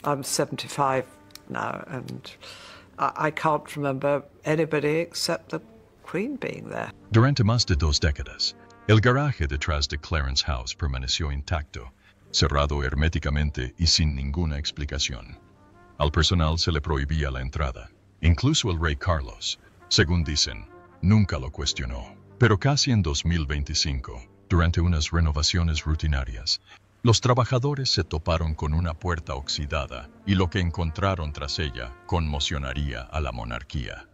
I'm 75 now, and I can't remember anybody except the Queen being there. Durante más de 2 décadas, el garaje detrás de Clarence House permaneció intacto, cerrado herméticamente y sin ninguna explicación. Al personal se le prohibía la entrada. Incluso el rey Carlos, según dicen, nunca lo cuestionó. Pero casi en 2025, durante unas renovaciones rutinarias, los trabajadores se toparon con una puerta oxidada y lo que encontraron tras ella conmocionaría a la monarquía.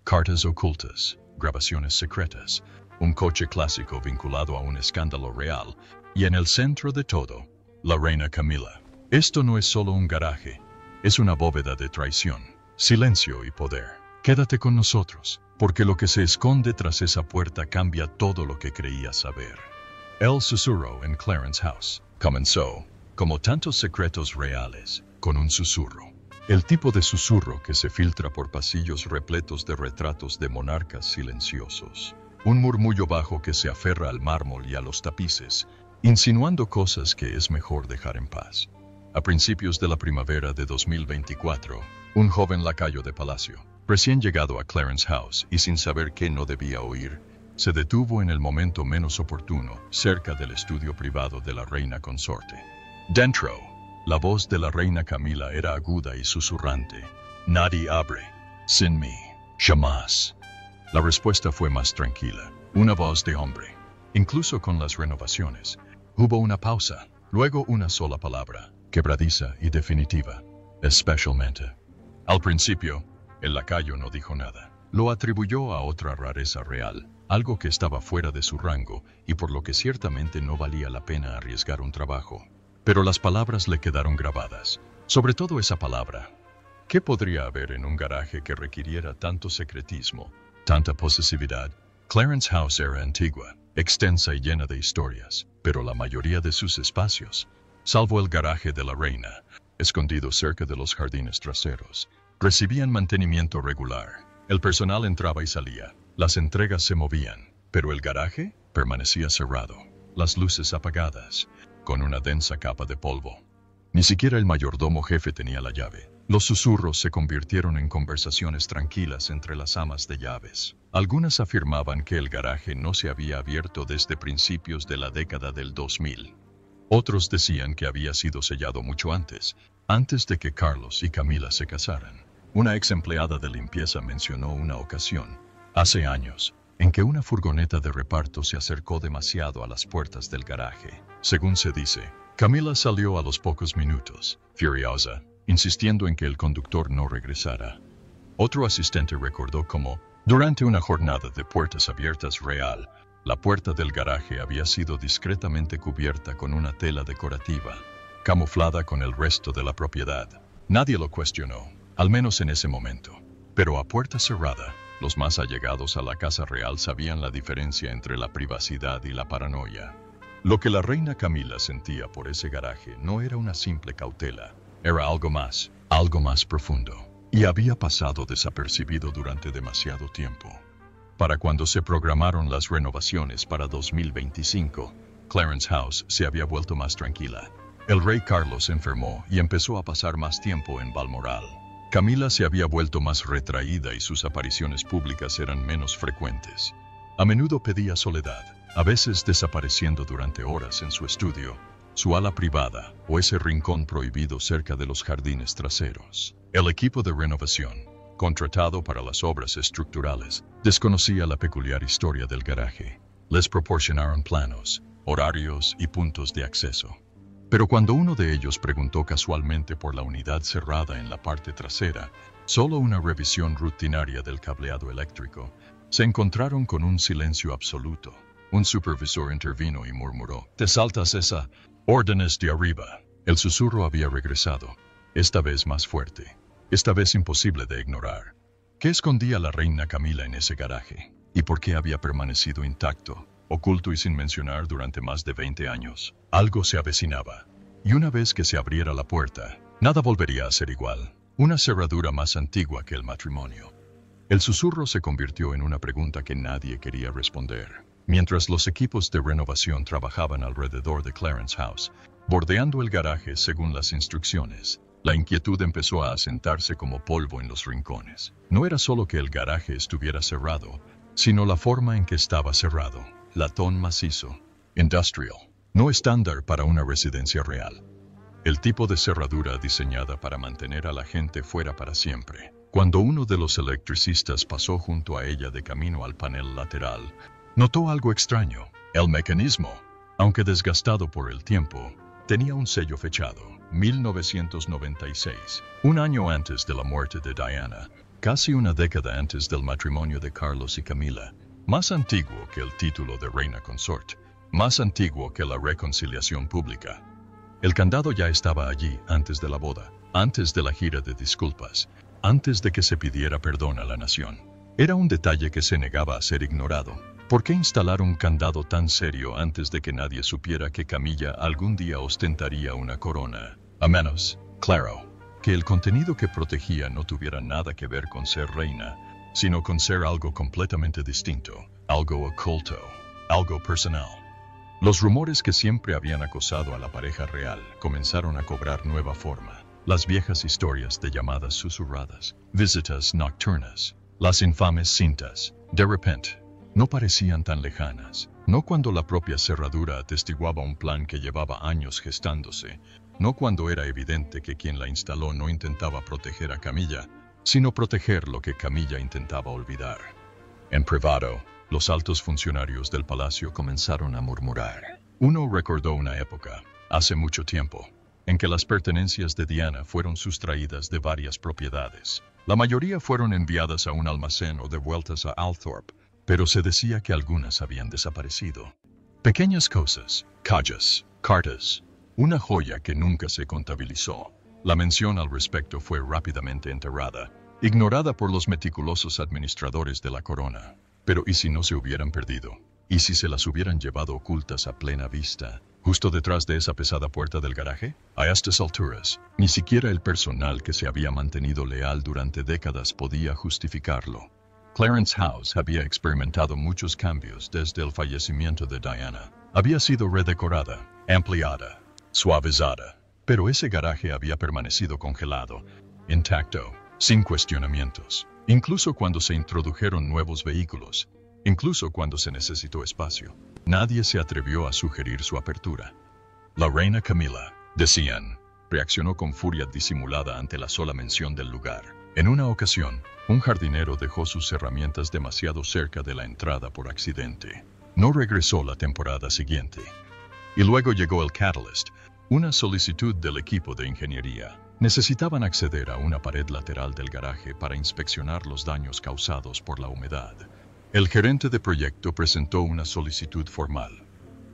Cartas ocultas, grabaciones secretas, un coche clásico vinculado a un escándalo real y en el centro de todo, la reina Camila. Esto no es solo un garaje, es una bóveda de traición, silencio y poder. Quédate con nosotros, porque lo que se esconde tras esa puerta cambia todo lo que creías saber. El susurro en Clarence House comenzó, como tantos secretos reales, con un susurro. El tipo de susurro que se filtra por pasillos repletos de retratos de monarcas silenciosos. Un murmullo bajo que se aferra al mármol y a los tapices, insinuando cosas que es mejor dejar en paz. A principios de la primavera de 2024, un joven lacayo de palacio, recién llegado a Clarence House y sin saber qué no debía oír, se detuvo en el momento menos oportuno, cerca del estudio privado de la reina consorte. Dentro, la voz de la reina Camila era aguda y susurrante. Nadie abre, sin mí, jamás. La respuesta fue más tranquila, una voz de hombre. Incluso con las renovaciones, hubo una pausa, luego una sola palabra, quebradiza y definitiva, especialmente. Al principio, el lacayo no dijo nada. Lo atribuyó a otra rareza real, algo que estaba fuera de su rango y por lo que ciertamente no valía la pena arriesgar un trabajo. Pero las palabras le quedaron grabadas, sobre todo esa palabra. ¿Qué podría haber en un garaje que requiriera tanto secretismo, tanta posesividad? Clarence House era antigua, extensa y llena de historias, pero la mayoría de sus espacios, salvo el garaje de la reina, escondido cerca de los jardines traseros, recibían mantenimiento regular. El personal entraba y salía, las entregas se movían, pero el garaje permanecía cerrado, las luces apagadas, con una densa capa de polvo. Ni siquiera el mayordomo jefe tenía la llave. Los susurros se convirtieron en conversaciones tranquilas entre las amas de llaves. Algunas afirmaban que el garaje no se había abierto desde principios de la década del 2000. Otros decían que había sido sellado mucho antes de que Carlos y Camila se casaran. Una ex empleada de limpieza mencionó una ocasión, hace años, en que una furgoneta de reparto se acercó demasiado a las puertas del garaje. Según se dice, Camila salió a los pocos minutos, furiosa, insistiendo en que el conductor no regresara. Otro asistente recordó cómo, durante una jornada de puertas abiertas real, la puerta del garaje había sido discretamente cubierta con una tela decorativa, camuflada con el resto de la propiedad. Nadie lo cuestionó, al menos en ese momento. Pero a puerta cerrada, los más allegados a la casa real sabían la diferencia entre la privacidad y la paranoia. Lo que la reina Camila sentía por ese garaje no era una simple cautela, era algo más profundo, y había pasado desapercibido durante demasiado tiempo. Para cuando se programaron las renovaciones para 2025, Clarence House se había vuelto más tranquila. El rey Carlos enfermó y empezó a pasar más tiempo en Balmoral. Camila se había vuelto más retraída y sus apariciones públicas eran menos frecuentes. A menudo pedía soledad, a veces desapareciendo durante horas en su estudio, su ala privada o ese rincón prohibido cerca de los jardines traseros. El equipo de renovación, contratado para las obras estructurales, desconocía la peculiar historia del garaje. Les proporcionaron planos, horarios y puntos de acceso. Pero cuando uno de ellos preguntó casualmente por la unidad cerrada en la parte trasera, solo una revisión rutinaria del cableado eléctrico, se encontraron con un silencio absoluto. Un supervisor intervino y murmuró: «Te saltas esa, órdenes de arriba». El susurro había regresado, esta vez más fuerte, esta vez imposible de ignorar. ¿Qué escondía la reina Camila en ese garaje? ¿Y por qué había permanecido intacto, oculto y sin mencionar durante más de 20 años? Algo se avecinaba, y una vez que se abriera la puerta, nada volvería a ser igual, una cerradura más antigua que el matrimonio. El susurro se convirtió en una pregunta que nadie quería responder. Mientras los equipos de renovación trabajaban alrededor de Clarence House, bordeando el garaje según las instrucciones, La inquietud empezó a asentarse como polvo en los rincones. No era solo que el garaje estuviera cerrado, sino la forma en que estaba cerrado. Latón macizo, industrial, no estándar para una residencia real. El tipo de cerradura diseñada para mantener a la gente fuera para siempre. Cuando uno de los electricistas pasó junto a ella de camino al panel lateral, notó algo extraño. El mecanismo, aunque desgastado por el tiempo, tenía un sello fechado, 1996, un año antes de la muerte de Diana, casi una década antes del matrimonio de Carlos y Camila, más antiguo que el título de reina consort, más antiguo que la reconciliación pública. El candado ya estaba allí antes de la boda, antes de la gira de disculpas, antes de que se pidiera perdón a la nación. Era un detalle que se negaba a ser ignorado. ¿Por qué instalar un candado tan serio antes de que nadie supiera que Camilla algún día ostentaría una corona? A menos, claro, que el contenido que protegía no tuviera nada que ver con ser reina, sino con ser algo completamente distinto, algo oculto, algo personal. Los rumores que siempre habían acosado a la pareja real comenzaron a cobrar nueva forma. Las viejas historias de llamadas susurradas, visitas nocturnas, las infames cintas, de repente, no parecían tan lejanas, no cuando la propia cerradura atestiguaba un plan que llevaba años gestándose, no cuando era evidente que quien la instaló no intentaba proteger a Camilla, sino proteger lo que Camilla intentaba olvidar. En privado, los altos funcionarios del palacio comenzaron a murmurar. Uno recordó una época, hace mucho tiempo, en que las pertenencias de Diana fueron sustraídas de varias propiedades. La mayoría fueron enviadas a un almacén o devueltas a Althorpe, pero se decía que algunas habían desaparecido. Pequeñas cosas, calles, cartas, una joya que nunca se contabilizó. La mención al respecto fue rápidamente enterrada, ignorada por los meticulosos administradores de la corona. Pero ¿y si no se hubieran perdido? ¿Y si se las hubieran llevado ocultas a plena vista, justo detrás de esa pesada puerta del garaje? A estas alturas, ni siquiera el personal que se había mantenido leal durante décadas podía justificarlo. Clarence House había experimentado muchos cambios desde el fallecimiento de Diana. Había sido redecorada, ampliada, suavizada, pero ese garaje había permanecido congelado, intacto, sin cuestionamientos. Incluso cuando se introdujeron nuevos vehículos, incluso cuando se necesitó espacio, nadie se atrevió a sugerir su apertura. La reina Camila, decían, reaccionó con furia disimulada ante la sola mención del lugar. En una ocasión, un jardinero dejó sus herramientas demasiado cerca de la entrada por accidente. No regresó la temporada siguiente. Y luego llegó el Catalyst, una solicitud del equipo de ingeniería. Necesitaban acceder a una pared lateral del garaje para inspeccionar los daños causados por la humedad. El gerente de proyecto presentó una solicitud formal.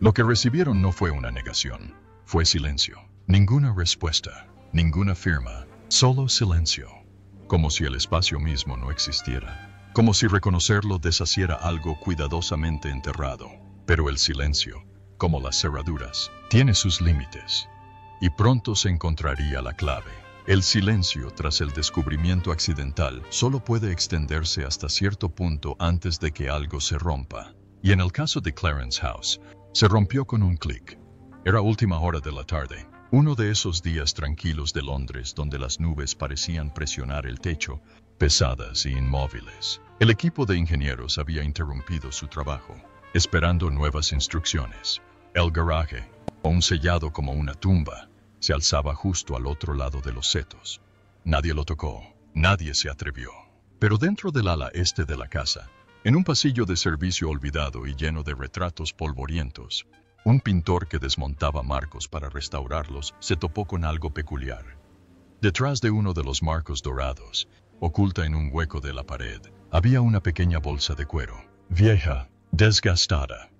Lo que recibieron no fue una negación, fue silencio. Ninguna respuesta, ninguna firma, solo silencio. Como si el espacio mismo no existiera. Como si reconocerlo deshaciera algo cuidadosamente enterrado. Pero el silencio, como las cerraduras, tiene sus límites. Y pronto se encontraría la clave. El silencio tras el descubrimiento accidental solo puede extenderse hasta cierto punto antes de que algo se rompa. Y en el caso de Clarence House, se rompió con un clic. Era última hora de la tarde. Uno de esos días tranquilos de Londres donde las nubes parecían presionar el techo, pesadas e inmóviles. El equipo de ingenieros había interrumpido su trabajo, esperando nuevas instrucciones. El garaje, aún sellado como una tumba, se alzaba justo al otro lado de los setos. Nadie lo tocó, nadie se atrevió. Pero dentro del ala este de la casa, en un pasillo de servicio olvidado y lleno de retratos polvorientos, un pintor que desmontaba marcos para restaurarlos se topó con algo peculiar. Detrás de uno de los marcos dorados, oculta en un hueco de la pared, había una pequeña bolsa de cuero, vieja, desgastada.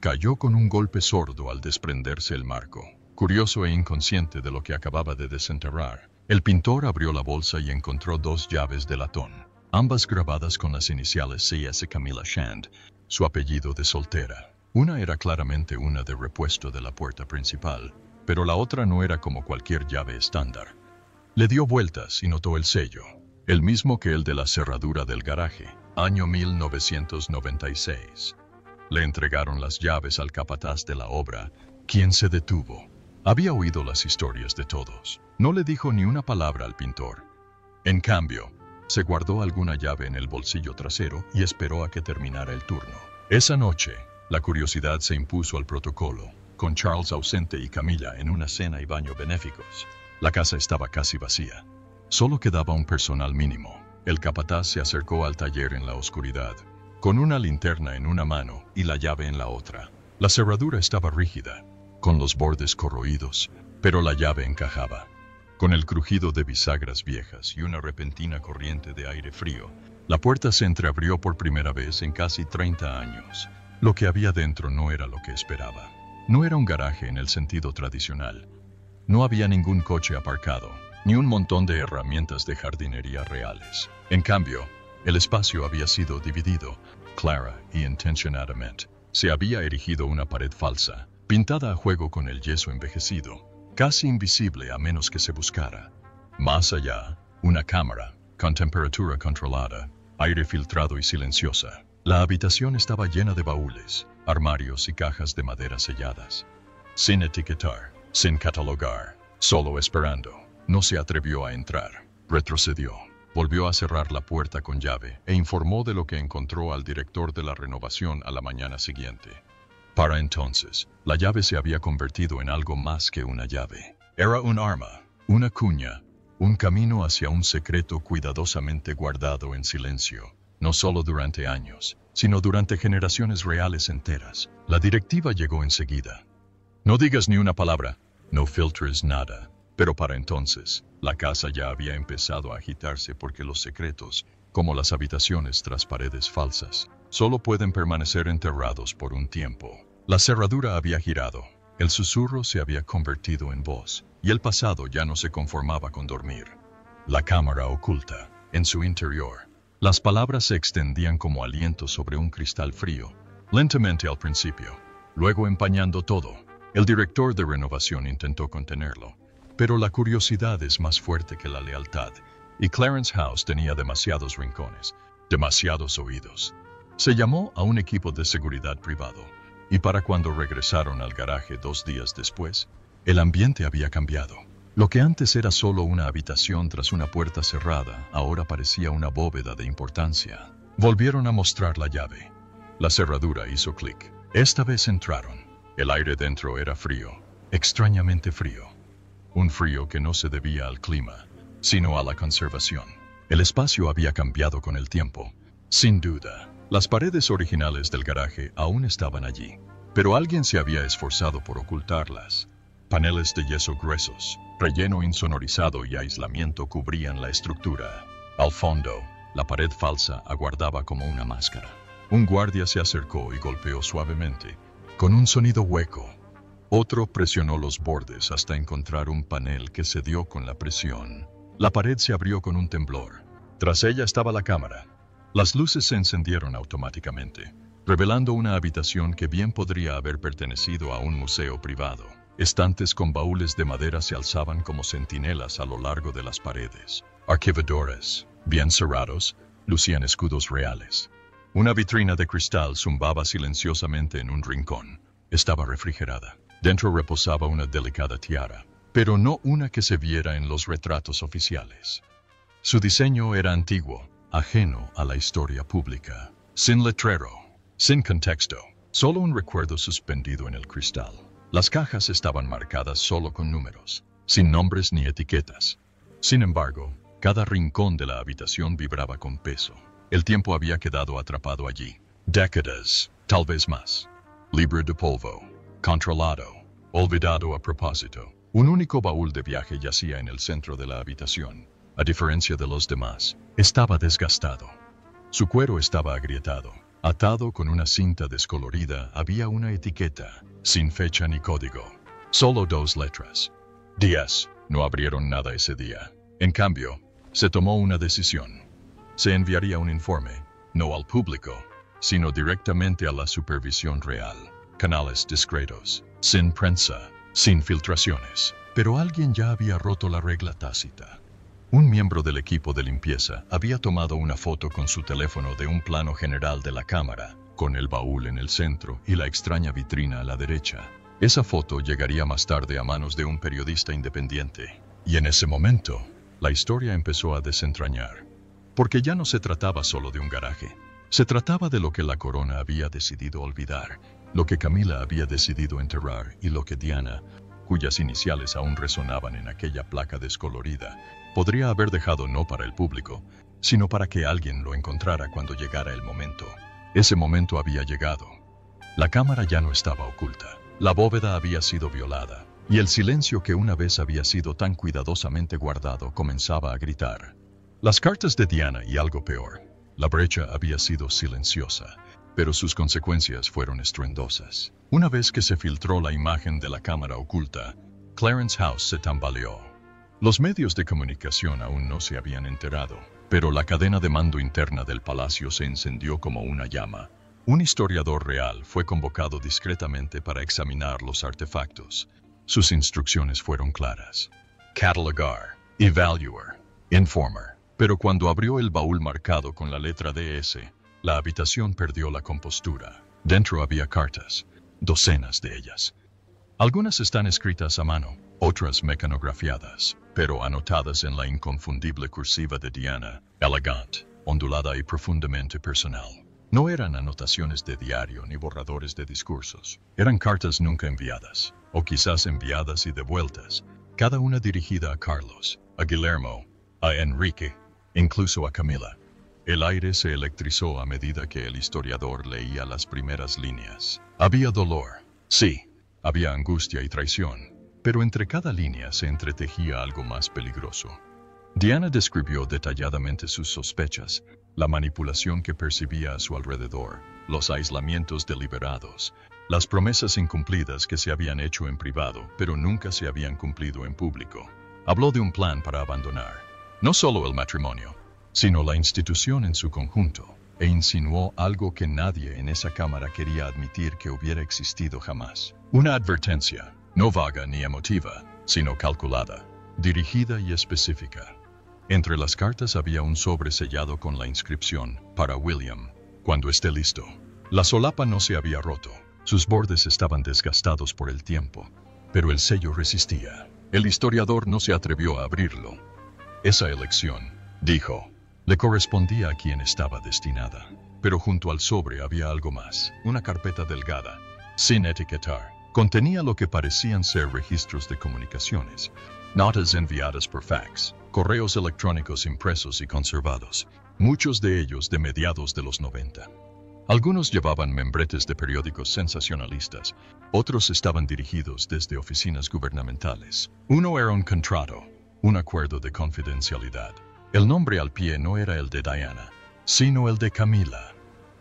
Cayó con un golpe sordo al desprenderse el marco. Curioso e inconsciente de lo que acababa de desenterrar, el pintor abrió la bolsa y encontró 2 llaves de latón, ambas grabadas con las iniciales C.S. Camilla Shand, su apellido de soltera. Una era claramente una de repuesto de la puerta principal, pero la otra no era como cualquier llave estándar. Le dio vueltas y notó el sello, el mismo que el de la cerradura del garaje, año 1996. Le entregaron las llaves al capataz de la obra, quien se detuvo. Había oído las historias de todos. No le dijo ni una palabra al pintor. En cambio, se guardó alguna llave en el bolsillo trasero y esperó a que terminara el turno. Esa noche, la curiosidad se impuso al protocolo, con Charles ausente y Camilla en una cena y baño benéficos. La casa estaba casi vacía. Solo quedaba un personal mínimo. El capataz se acercó al taller en la oscuridad, con una linterna en una mano y la llave en la otra. La cerradura estaba rígida, con los bordes corroídos, pero la llave encajaba. Con el crujido de bisagras viejas y una repentina corriente de aire frío, la puerta se entreabrió por primera vez en casi 30 años. Lo que había dentro no era lo que esperaba. No era un garaje en el sentido tradicional. No había ningún coche aparcado, ni un montón de herramientas de jardinería reales. En cambio, el espacio había sido dividido, clara y intencionadamente. Se había erigido una pared falsa, pintada a juego con el yeso envejecido, casi invisible a menos que se buscara. Más allá, una cámara, con temperatura controlada, aire filtrado y silenciosa. La habitación estaba llena de baúles, armarios y cajas de madera selladas. Sin etiquetar, sin catalogar, solo esperando. No se atrevió a entrar. Retrocedió. Volvió a cerrar la puerta con llave e informó de lo que encontró al director de la renovación a la mañana siguiente. Para entonces, la llave se había convertido en algo más que una llave. Era un arma, una cuña, un camino hacia un secreto cuidadosamente guardado en silencio, no solo durante años, sino durante generaciones reales enteras. La directiva llegó enseguida. No digas ni una palabra, no filtres nada. Pero para entonces, la casa ya había empezado a agitarse porque los secretos, como las habitaciones tras paredes falsas, solo pueden permanecer enterrados por un tiempo. La cerradura había girado, el susurro se había convertido en voz, y el pasado ya no se conformaba con dormir. La cámara oculta, en su interior. Las palabras se extendían como aliento sobre un cristal frío, lentamente al principio, luego empañando todo. El director de renovación intentó contenerlo. Pero la curiosidad es más fuerte que la lealtad, y Clarence House tenía demasiados rincones, demasiados oídos. Se llamó a un equipo de seguridad privado, y para cuando regresaron al garaje 2 días después, el ambiente había cambiado. Lo que antes era solo una habitación tras una puerta cerrada, ahora parecía una bóveda de importancia. Volvieron a mostrar la llave. La cerradura hizo clic. Esta vez entraron. El aire dentro era frío, extrañamente frío. Un frío que no se debía al clima, sino a la conservación. El espacio había cambiado con el tiempo. Sin duda, las paredes originales del garaje aún estaban allí, pero alguien se había esforzado por ocultarlas. Paneles de yeso gruesos, relleno insonorizado y aislamiento cubrían la estructura. Al fondo, la pared falsa aguardaba como una máscara. Un guardia se acercó y golpeó suavemente, con un sonido hueco. Otro presionó los bordes hasta encontrar un panel que cedió con la presión. La pared se abrió con un temblor. Tras ella estaba la cámara. Las luces se encendieron automáticamente, revelando una habitación que bien podría haber pertenecido a un museo privado. Estantes con baúles de madera se alzaban como centinelas a lo largo de las paredes. Archivadores, bien cerrados, lucían escudos reales. Una vitrina de cristal zumbaba silenciosamente en un rincón. Estaba refrigerada. Dentro reposaba una delicada tiara, pero no una que se viera en los retratos oficiales. Su diseño era antiguo, ajeno a la historia pública, sin letrero, sin contexto, solo un recuerdo suspendido en el cristal. Las cajas estaban marcadas solo con números, sin nombres ni etiquetas. Sin embargo, cada rincón de la habitación vibraba con peso. El tiempo había quedado atrapado allí. Décadas, tal vez más. Libre de polvo. Controlado, olvidado a propósito. Un único baúl de viaje yacía en el centro de la habitación. A diferencia de los demás, estaba desgastado. Su cuero estaba agrietado. Atado con una cinta descolorida había una etiqueta, sin fecha ni código. Solo 2 letras. 10. No abrieron nada ese día. En cambio, se tomó una decisión. Se enviaría un informe, no al público, sino directamente a la supervisión real. Canales discretos, sin prensa, sin filtraciones. Pero alguien ya había roto la regla tácita. Un miembro del equipo de limpieza había tomado una foto con su teléfono de un plano general de la cámara, con el baúl en el centro y la extraña vitrina a la derecha. Esa foto llegaría más tarde a manos de un periodista independiente. Y en ese momento, la historia empezó a desentrañar. Porque ya no se trataba solo de un garaje. Se trataba de lo que la corona había decidido olvidar, lo que Camila había decidido enterrar y lo que Diana, cuyas iniciales aún resonaban en aquella placa descolorida, podría haber dejado no para el público, sino para que alguien lo encontrara cuando llegara el momento. Ese momento había llegado. La cámara ya no estaba oculta. La bóveda había sido violada, y el silencio que una vez había sido tan cuidadosamente guardado comenzaba a gritar. Las cartas de Diana y algo peor. La brecha había sido silenciosa, pero sus consecuencias fueron estruendosas. Una vez que se filtró la imagen de la cámara oculta, Clarence House se tambaleó. Los medios de comunicación aún no se habían enterado, pero la cadena de mando interna del palacio se encendió como una llama. Un historiador real fue convocado discretamente para examinar los artefactos. Sus instrucciones fueron claras. Catalogar, evaluar, informer. Pero cuando abrió el baúl marcado con la letra DS, la habitación perdió la compostura. Dentro había cartas, docenas de ellas. Algunas están escritas a mano, otras mecanografiadas, pero anotadas en la inconfundible cursiva de Diana, elegante, ondulada y profundamente personal. No eran anotaciones de diario ni borradores de discursos. Eran cartas nunca enviadas, o quizás enviadas y devueltas, cada una dirigida a Carlos, a Guillermo, a Enrique, incluso a Camila. El aire se electrizó a medida que el historiador leía las primeras líneas. Había dolor, sí, había angustia y traición, pero entre cada línea se entretejía algo más peligroso. Diana describió detalladamente sus sospechas, la manipulación que percibía a su alrededor, los aislamientos deliberados, las promesas incumplidas que se habían hecho en privado, pero nunca se habían cumplido en público. Habló de un plan para abandonar no solo el matrimonio, sino la institución en su conjunto, e insinuó algo que nadie en esa cámara quería admitir que hubiera existido jamás. Una advertencia, no vaga ni emotiva, sino calculada, dirigida y específica. Entre las cartas había un sobre sellado con la inscripción, para William, cuando esté listo. La solapa no se había roto, sus bordes estaban desgastados por el tiempo, pero el sello resistía. El historiador no se atrevió a abrirlo. Esa elección, dijo, le correspondía a quien estaba destinada. Pero junto al sobre había algo más, una carpeta delgada, sin etiquetar. Contenía lo que parecían ser registros de comunicaciones, notas enviadas por fax, correos electrónicos impresos y conservados, muchos de ellos de mediados de los 90. Algunos llevaban membretes de periódicos sensacionalistas, otros estaban dirigidos desde oficinas gubernamentales. Uno era un contrato, un acuerdo de confidencialidad. El nombre al pie no era el de Diana, sino el de Camila.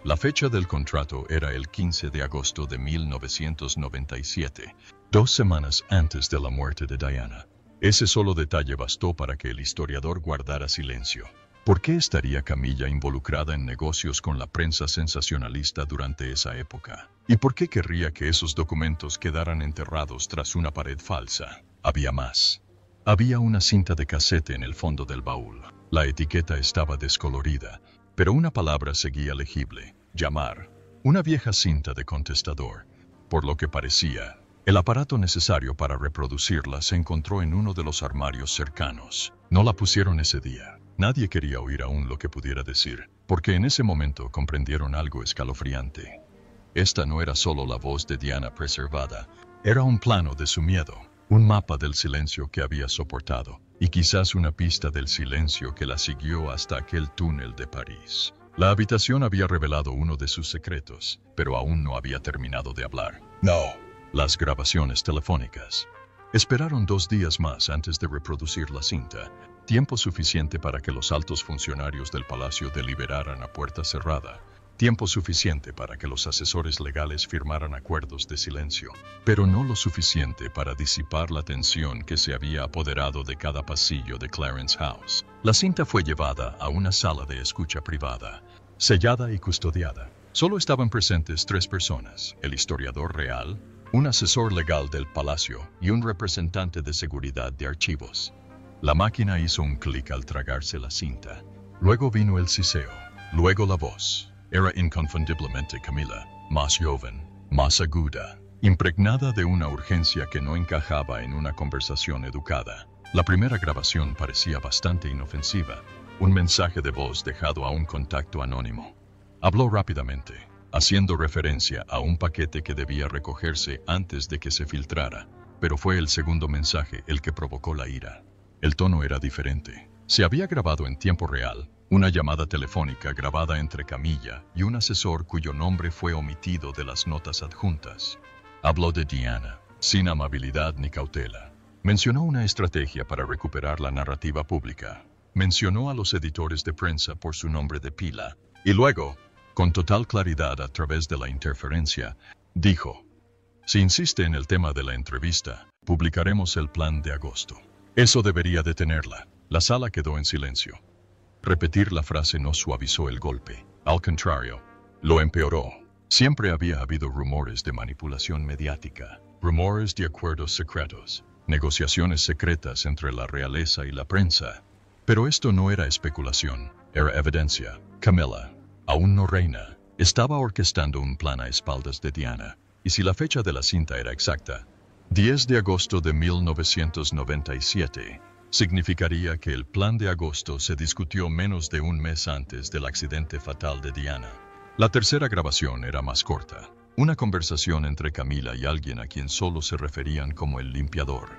La fecha del contrato era el 15 de agosto de 1997, 2 semanas antes de la muerte de Diana. Ese solo detalle bastó para que el historiador guardara silencio. ¿Por qué estaría Camila involucrada en negocios con la prensa sensacionalista durante esa época? ¿Y por qué querría que esos documentos quedaran enterrados tras una pared falsa? Había más. Había una cinta de casete en el fondo del baúl. La etiqueta estaba descolorida, pero una palabra seguía legible: llamar. Una vieja cinta de contestador. Por lo que parecía, el aparato necesario para reproducirla se encontró en uno de los armarios cercanos. No la pusieron ese día. Nadie quería oír aún lo que pudiera decir, porque en ese momento comprendieron algo escalofriante. Esta no era solo la voz de Diana preservada, era un plano de su miedo. Un mapa del silencio que había soportado, y quizás una pista del silencio que la siguió hasta aquel túnel de París. La habitación había revelado uno de sus secretos, pero aún no había terminado de hablar. No. Las grabaciones telefónicas. Esperaron 2 días más antes de reproducir la cinta, tiempo suficiente para que los altos funcionarios del palacio deliberaran a puerta cerrada. Tiempo suficiente para que los asesores legales firmaran acuerdos de silencio, pero no lo suficiente para disipar la tensión que se había apoderado de cada pasillo de Clarence House. La cinta fue llevada a una sala de escucha privada, sellada y custodiada. Solo estaban presentes 3 personas: el historiador real, un asesor legal del palacio y un representante de seguridad de archivos. La máquina hizo un clic al tragarse la cinta. Luego vino el siseo, luego la voz. Era inconfundiblemente Camila, más joven, más aguda, impregnada de una urgencia que no encajaba en una conversación educada. La primera grabación parecía bastante inofensiva, un mensaje de voz dejado a un contacto anónimo. Habló rápidamente, haciendo referencia a un paquete que debía recogerse antes de que se filtrara, pero fue el segundo mensaje el que provocó la ira. El tono era diferente. Se había grabado en tiempo real, una llamada telefónica grabada entre Camilla y un asesor cuyo nombre fue omitido de las notas adjuntas. Habló de Diana, sin amabilidad ni cautela. Mencionó una estrategia para recuperar la narrativa pública. Mencionó a los editores de prensa por su nombre de pila. Y luego, con total claridad a través de la interferencia, dijo: si insiste en el tema de la entrevista, publicaremos el plan de agosto. Eso debería detenerla. La sala quedó en silencio. Repetir la frase no suavizó el golpe. Al contrario, lo empeoró. Siempre había habido rumores de manipulación mediática, rumores de acuerdos secretos, negociaciones secretas entre la realeza y la prensa. Pero esto no era especulación, era evidencia. Camilla, aún no reina, estaba orquestando un plan a espaldas de Diana, y si la fecha de la cinta era exacta, 10 de agosto de 1997, significaría que el plan de agosto se discutió menos de un mes antes del accidente fatal de Diana. La tercera grabación era más corta, una conversación entre Camilla y alguien a quien solo se referían como el limpiador.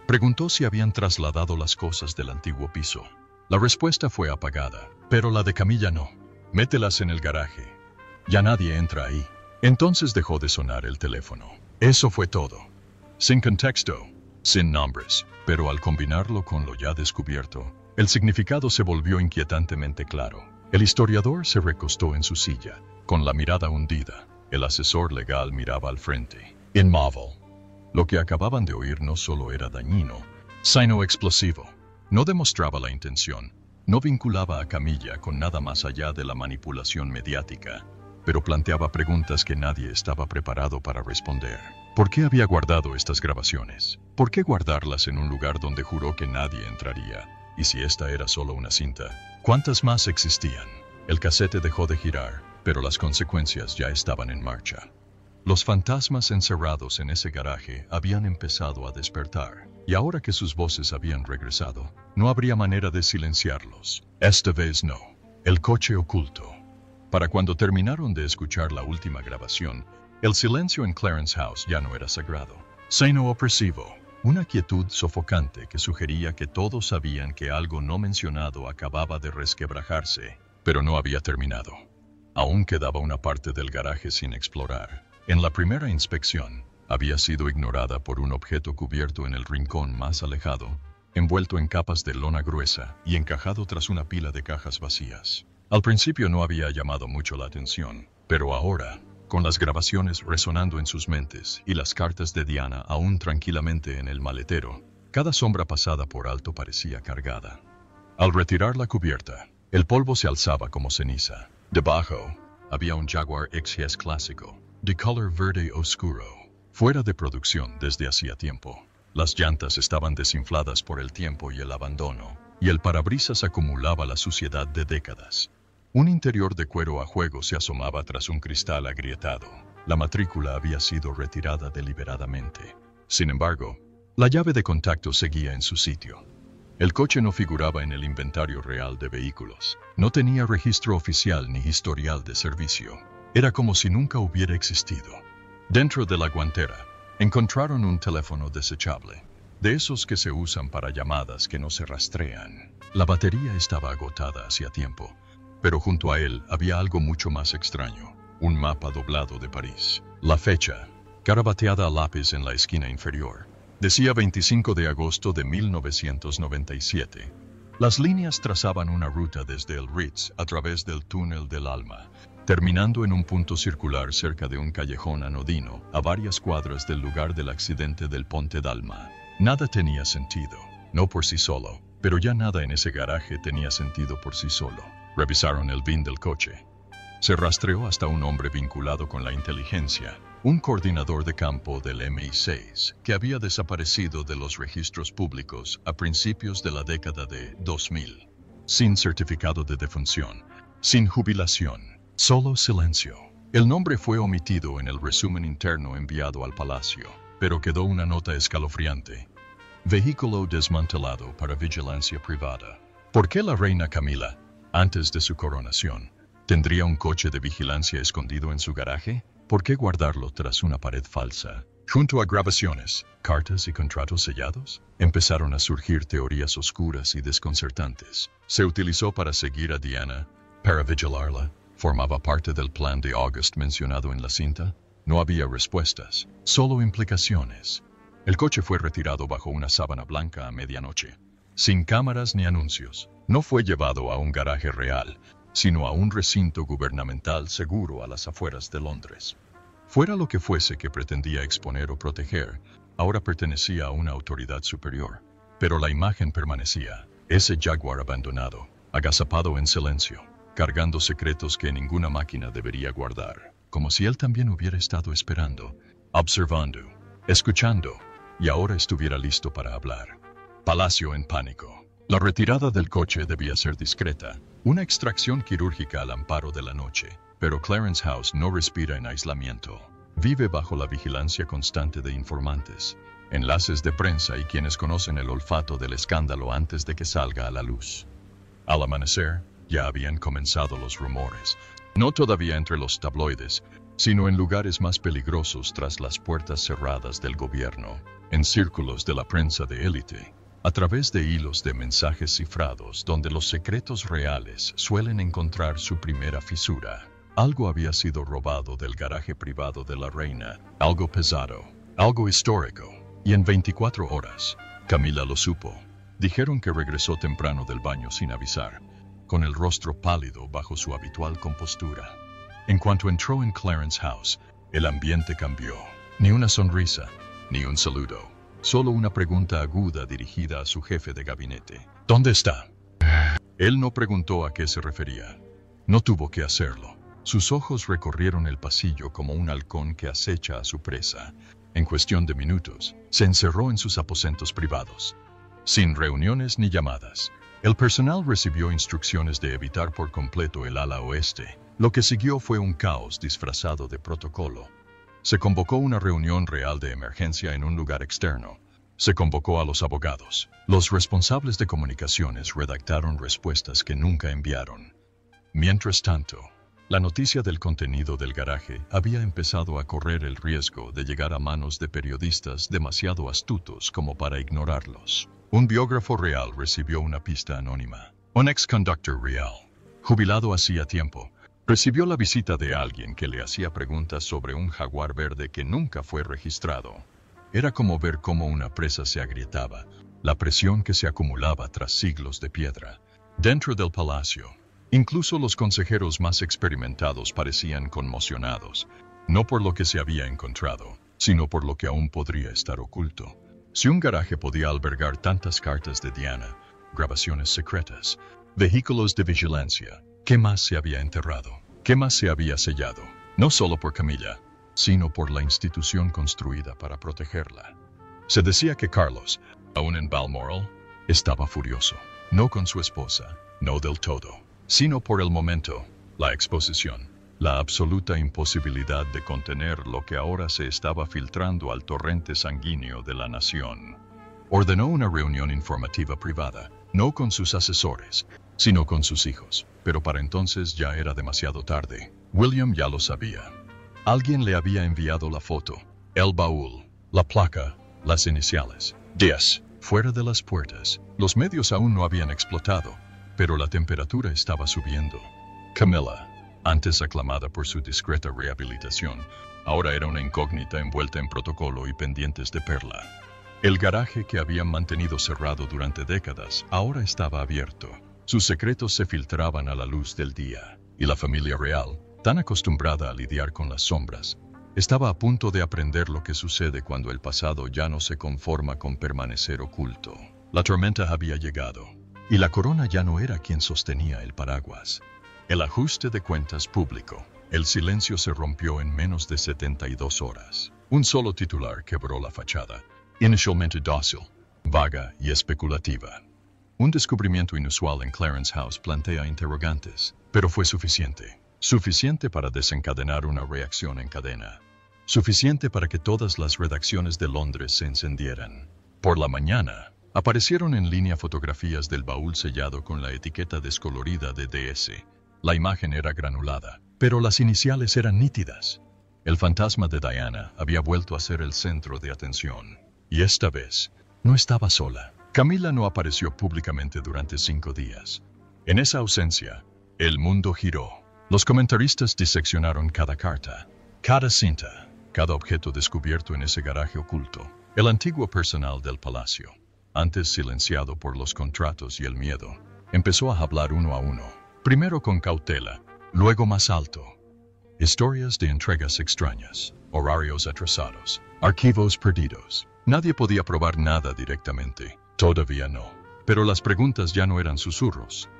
Preguntó si habían trasladado las cosas del antiguo piso. La respuesta fue apagada, pero la de Camilla no. Mételas en el garaje. Ya nadie entra ahí. Entonces dejó de sonar el teléfono. Eso fue todo. Sin contexto, sin nombres, pero al combinarlo con lo ya descubierto, el significado se volvió inquietantemente claro. El historiador se recostó en su silla, con la mirada hundida. El asesor legal miraba al frente, inmóvil. Lo que acababan de oír no solo era dañino, sino explosivo. No demostraba la intención, no vinculaba a Camilla con nada más allá de la manipulación mediática, pero planteaba preguntas que nadie estaba preparado para responder. ¿Por qué había guardado estas grabaciones? ¿Por qué guardarlas en un lugar donde juró que nadie entraría? Y si esta era solo una cinta, ¿cuántas más existían? El casete dejó de girar, pero las consecuencias ya estaban en marcha. Los fantasmas encerrados en ese garaje habían empezado a despertar, y ahora que sus voces habían regresado, no habría manera de silenciarlos. Esta vez no. El coche oculto. Para cuando terminaron de escuchar la última grabación, el silencio en Clarence House ya no era sagrado, sino opresivo. Una quietud sofocante que sugería que todos sabían que algo no mencionado acababa de resquebrajarse, pero no había terminado. Aún quedaba una parte del garaje sin explorar. En la primera inspección, había sido ignorada por un objeto cubierto en el rincón más alejado, envuelto en capas de lona gruesa y encajado tras una pila de cajas vacías. Al principio no había llamado mucho la atención, pero ahora, con las grabaciones resonando en sus mentes y las cartas de Diana aún tranquilamente en el maletero, cada sombra pasada por alto parecía cargada. Al retirar la cubierta, el polvo se alzaba como ceniza. Debajo, había un Jaguar XS clásico, de color verde oscuro, fuera de producción desde hacía tiempo. Las llantas estaban desinfladas por el tiempo y el abandono, y el parabrisas acumulaba la suciedad de décadas. Un interior de cuero a juego se asomaba tras un cristal agrietado. La matrícula había sido retirada deliberadamente. Sin embargo, la llave de contacto seguía en su sitio. El coche no figuraba en el inventario real de vehículos. No tenía registro oficial ni historial de servicio. Era como si nunca hubiera existido. Dentro de la guantera, encontraron un teléfono desechable, de esos que se usan para llamadas que no se rastrean. La batería estaba agotada hacía tiempo, pero junto a él había algo mucho más extraño, un mapa doblado de París. La fecha, carabateada a lápiz en la esquina inferior, decía 25 de agosto de 1997. Las líneas trazaban una ruta desde el Ritz a través del túnel del Alma, terminando en un punto circular cerca de un callejón anodino, a varias cuadras del lugar del accidente del Ponte d'Alma. Nada tenía sentido, no por sí solo, pero ya nada en ese garaje tenía sentido por sí solo. Revisaron el VIN del coche. Se rastreó hasta un hombre vinculado con la inteligencia, un coordinador de campo del MI6, que había desaparecido de los registros públicos a principios de la década de 2000. Sin certificado de defunción, sin jubilación, solo silencio. El nombre fue omitido en el resumen interno enviado al palacio, pero quedó una nota escalofriante. Vehículo desmantelado para vigilancia privada. ¿Por qué la reina Camila, antes de su coronación, tendría un coche de vigilancia escondido en su garaje? ¿Por qué guardarlo tras una pared falsa? Junto a grabaciones, cartas y contratos sellados, empezaron a surgir teorías oscuras y desconcertantes. Se utilizó para seguir a Diana, para vigilarla. ¿Formaba parte del plan de August mencionado en la cinta? No había respuestas, solo implicaciones. El coche fue retirado bajo una sábana blanca a medianoche, sin cámaras ni anuncios. No fue llevado a un garaje real, sino a un recinto gubernamental seguro a las afueras de Londres. Fuera lo que fuese que pretendía exponer o proteger, ahora pertenecía a una autoridad superior. Pero la imagen permanecía, ese Jaguar abandonado, agazapado en silencio, cargando secretos que ninguna máquina debería guardar, como si él también hubiera estado esperando, observando, escuchando, y ahora estuviera listo para hablar. Palacio en pánico. La retirada del coche debía ser discreta, una extracción quirúrgica al amparo de la noche, pero Clarence House no respira en aislamiento. Vive bajo la vigilancia constante de informantes, enlaces de prensa y quienes conocen el olfato del escándalo antes de que salga a la luz. Al amanecer, ya habían comenzado los rumores, no todavía entre los tabloides, sino en lugares más peligrosos tras las puertas cerradas del gobierno, en círculos de la prensa de élite, a través de hilos de mensajes cifrados donde los secretos reales suelen encontrar su primera fisura. Algo había sido robado del garaje privado de la reina, algo pesado, algo histórico, y en 24 horas, Camila lo supo. Dijeron que regresó temprano del baño sin avisar, con el rostro pálido bajo su habitual compostura. En cuanto entró en Clarence House, el ambiente cambió. Ni una sonrisa, ni un saludo, solo una pregunta aguda dirigida a su jefe de gabinete. ¿Dónde está? Él no preguntó a qué se refería. No tuvo que hacerlo. Sus ojos recorrieron el pasillo como un halcón que acecha a su presa. En cuestión de minutos, se encerró en sus aposentos privados. Sin reuniones ni llamadas, el personal recibió instrucciones de evitar por completo el ala oeste. Lo que siguió fue un caos disfrazado de protocolo. Se convocó una reunión real de emergencia en un lugar externo. Se convocó a los abogados. Los responsables de comunicaciones redactaron respuestas que nunca enviaron. Mientras tanto, la noticia del contenido del garaje había empezado a correr el riesgo de llegar a manos de periodistas demasiado astutos como para ignorarlos. Un biógrafo real recibió una pista anónima. Un ex-conductor real, jubilado hacía tiempo, recibió la visita de alguien que le hacía preguntas sobre un jaguar verde que nunca fue registrado. Era como ver cómo una presa se agrietaba, la presión que se acumulaba tras siglos de piedra. Dentro del palacio, incluso los consejeros más experimentados parecían conmocionados, no por lo que se había encontrado, sino por lo que aún podría estar oculto. Si un garaje podía albergar tantas cartas de Diana, grabaciones secretas, vehículos de vigilancia, ¿qué más se había enterrado? ¿Qué más se había sellado? No solo por Camilla, sino por la institución construida para protegerla. Se decía que Carlos, aún en Balmoral, estaba furioso, no con su esposa, no del todo, sino por el momento, la exposición, la absoluta imposibilidad de contener lo que ahora se estaba filtrando al torrente sanguíneo de la nación. Ordenó una reunión informativa privada, no con sus asesores, sino con sus hijos, pero para entonces ya era demasiado tarde. William ya lo sabía. Alguien le había enviado la foto, el baúl, la placa, las iniciales. 10. Fuera de las puertas, los medios aún no habían explotado, pero la temperatura estaba subiendo. Camila, antes aclamada por su discreta rehabilitación, ahora era una incógnita envuelta en protocolo y pendientes de perla. El garaje que habían mantenido cerrado durante décadas ahora estaba abierto. Sus secretos se filtraban a la luz del día, y la familia real, tan acostumbrada a lidiar con las sombras, estaba a punto de aprender lo que sucede cuando el pasado ya no se conforma con permanecer oculto. La tormenta había llegado, y la corona ya no era quien sostenía el paraguas. El ajuste de cuentas público. El silencio se rompió en menos de 72 horas. Un solo titular quebró la fachada, inicialmente dócil, vaga y especulativa. Un descubrimiento inusual en Clarence House plantea interrogantes, pero fue suficiente. Suficiente para desencadenar una reacción en cadena. Suficiente para que todas las redacciones de Londres se encendieran. Por la mañana, aparecieron en línea fotografías del baúl sellado con la etiqueta descolorida de DS. La imagen era granulada, pero las iniciales eran nítidas. El fantasma de Diana había vuelto a ser el centro de atención. Y esta vez, no estaba sola. Camilla no apareció públicamente durante 5 días. En esa ausencia, el mundo giró. Los comentaristas diseccionaron cada carta, cada cinta, cada objeto descubierto en ese garaje oculto. El antiguo personal del palacio, antes silenciado por los contratos y el miedo, empezó a hablar uno a uno. Primero con cautela, luego más alto. Historias de entregas extrañas, horarios atrasados, archivos perdidos. Nadie podía probar nada directamente, todavía no. Pero las preguntas ya no eran susurros,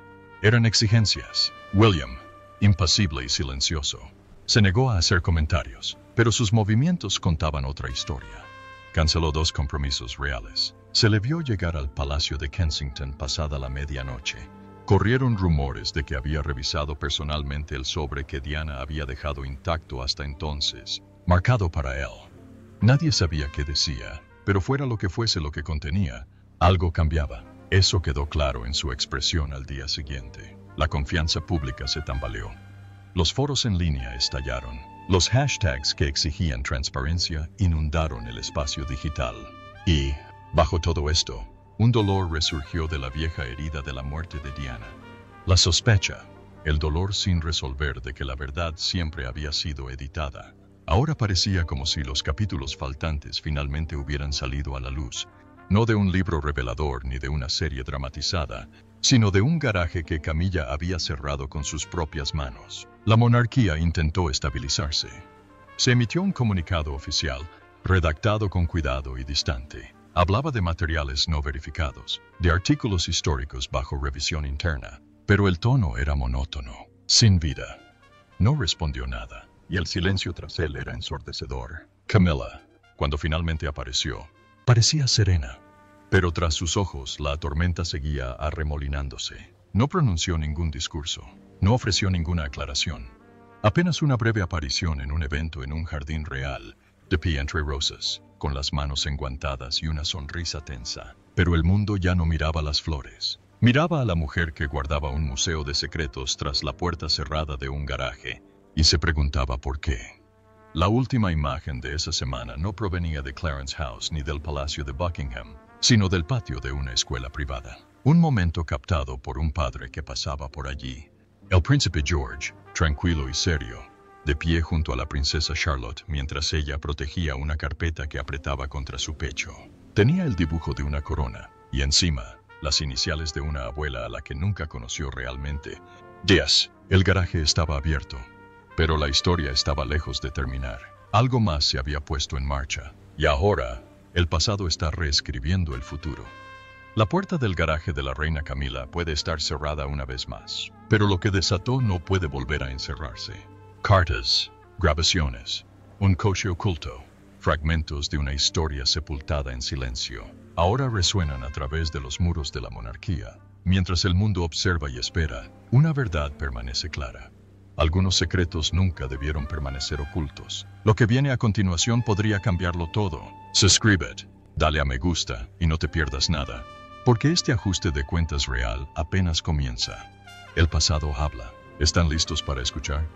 eran exigencias. William, impasible y silencioso, se negó a hacer comentarios, pero sus movimientos contaban otra historia. Canceló 2 compromisos reales. Se le vio llegar al Palacio de Kensington pasada la medianoche. Corrieron rumores de que había revisado personalmente el sobre que Diana había dejado intacto hasta entonces, marcado para él. Nadie sabía qué decía, pero fuera lo que fuese lo que contenía, algo cambiaba. Eso quedó claro en su expresión al día siguiente. La confianza pública se tambaleó. Los foros en línea estallaron. Los hashtags que exigían transparencia inundaron el espacio digital. Y, bajo todo esto, un dolor resurgió de la vieja herida de la muerte de Diana. La sospecha, el dolor sin resolver de que la verdad siempre había sido editada. Ahora parecía como si los capítulos faltantes finalmente hubieran salido a la luz, no de un libro revelador ni de una serie dramatizada, sino de un garaje que Camilla había cerrado con sus propias manos. La monarquía intentó estabilizarse. Se emitió un comunicado oficial, redactado con cuidado y distante. Hablaba de materiales no verificados, de artículos históricos bajo revisión interna, pero el tono era monótono, sin vida. No respondió nada, y el silencio tras él era ensordecedor. Camilla, cuando finalmente apareció, parecía serena, pero tras sus ojos la tormenta seguía arremolinándose. No pronunció ningún discurso, no ofreció ninguna aclaración. Apenas una breve aparición en un evento en un jardín real, de pie entre rosas, con las manos enguantadas y una sonrisa tensa. Pero el mundo ya no miraba las flores. Miraba a la mujer que guardaba un museo de secretos tras la puerta cerrada de un garaje, y se preguntaba por qué. La última imagen de esa semana no provenía de Clarence House ni del Palacio de Buckingham, sino del patio de una escuela privada. Un momento captado por un padre que pasaba por allí. El príncipe George, tranquilo y serio, de pie junto a la princesa Charlotte mientras ella protegía una carpeta que apretaba contra su pecho. Tenía el dibujo de una corona, y encima, las iniciales de una abuela a la que nunca conoció realmente. Díaz, el garaje estaba abierto, pero la historia estaba lejos de terminar. Algo más se había puesto en marcha, y ahora, el pasado está reescribiendo el futuro. La puerta del garaje de la reina Camilla puede estar cerrada una vez más, pero lo que desató no puede volver a encerrarse. Cartas, grabaciones, un coche oculto, fragmentos de una historia sepultada en silencio, ahora resuenan a través de los muros de la monarquía. Mientras el mundo observa y espera, una verdad permanece clara. Algunos secretos nunca debieron permanecer ocultos. Lo que viene a continuación podría cambiarlo todo. Suscríbete, dale a me gusta y no te pierdas nada, porque este ajuste de cuentas real apenas comienza. El pasado habla. ¿Están listos para escuchar?